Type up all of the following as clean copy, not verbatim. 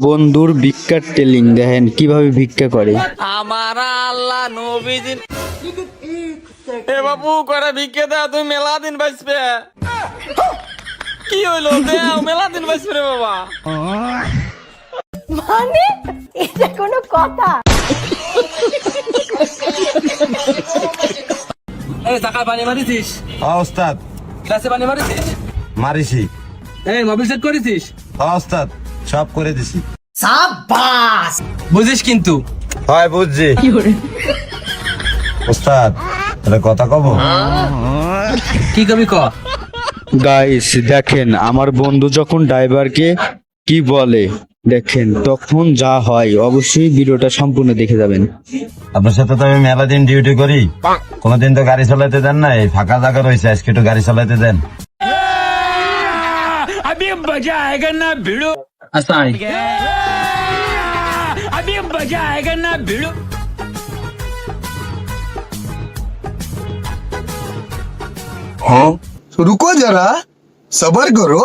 বন্ধুর ভিক্ষার টেলিং দেখেন কিভাবে ভিক্ষা করে। আমার আল্লাহ নবীজিন এ বাবু করে ভিক্ষে দাও, তুমি মেলা দিন বাঁচবে। কি হইলো দেও, মেলা দিন বাঁচবে রে বাবা। মানে এটা কোনো কথা? এই টাকায় পানি মারিছিস? ওস্তাদ গ্লাসে পানি মারিছিস? মারিছি। এই মোবাইল সেট করেছিস? ওস্তাদ সব করে দিছি। বুঝিস কিন্তু হয় বুঝছি ওস্তাদ, তাহলে কথা কব। কি কবি ক। গাইস দেখেন আমার বন্ধু যখন ড্রাইভারকে কি বলে দেখেন তখন যা হয়, অবশ্যই ভিডিওটা সম্পূর্ণ দেখে যাবেন। আপনার সাথে তো আমি মেলা দিন ডিউটি করি, কোনোদিন তো গাড়ি চালাতে দেন না। এই ফাঁকা জায়গা রয়েছে, আজকে একটু গাড়ি চালাতে দেন। আসাই रुको जरा सबर करो।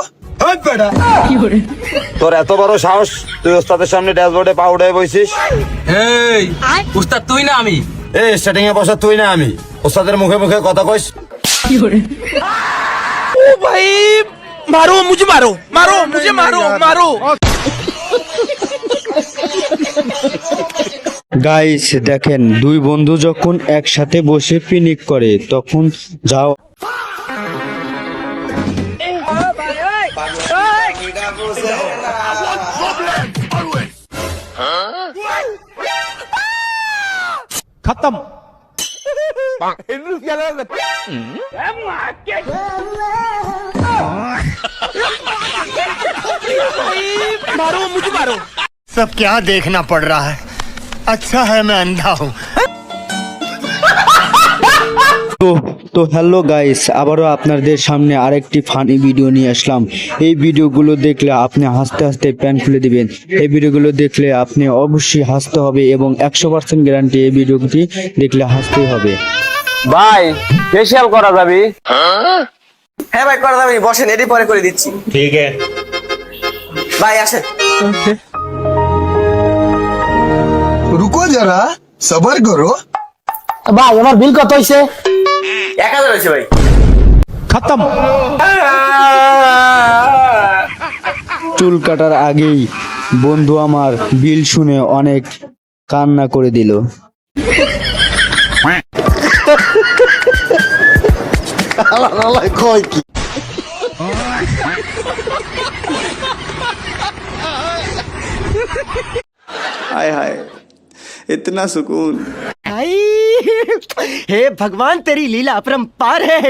তোর এত বড় সাহস, তুই ওস্তাদের সামনে ড্যাশবোর্ডে পা উঠে বসিস। এই উস্তাদ তুই না আমি? এই স্টার্টিং এ বসা তুই না আমি, ওস্তাদের মুখে মুখে কথা কইস। গাইস দেখেন দুই বন্ধু যখন একসাথে বসে পিকনিক করে তখন যাও। सब क्या देखना पड़ रहा है, अच्छा है मैं अंधा हूँ। তো তো হ্যালো গাইস, আবারও আপনাদের সামনে আরেকটি ফানি ভিডিও নিয়ে আসলাম। এই ভিডিওগুলো দেখলে আপনি হাসতে হাসতে প্যান খুলে দিবেন। এই ভিডিওগুলো দেখলে আপনি অবশ্যই হাসতে হবে এবং 100% গ্যারান্টি এই ভিডিওটি দেখলে হাসতেই হবে। ভাই ফেশিয়াল করা যাবে? হ্যাঁ ভাই করা যাবে, বসেন, এটি পরে করে দিচ্ছি। ঠিক আছে ভাই আসেন। रुको जरा सबर करो। ভাই আমার বিল কত হইছে? 1000 হইছে ভাই। চুল কাটার আগেই বন্ধু আমার বিল শুনে অনেক কান্না করে দিল। हाय हाय इतना सुकून। हे भगवान तेरी लीला अपरंपार है।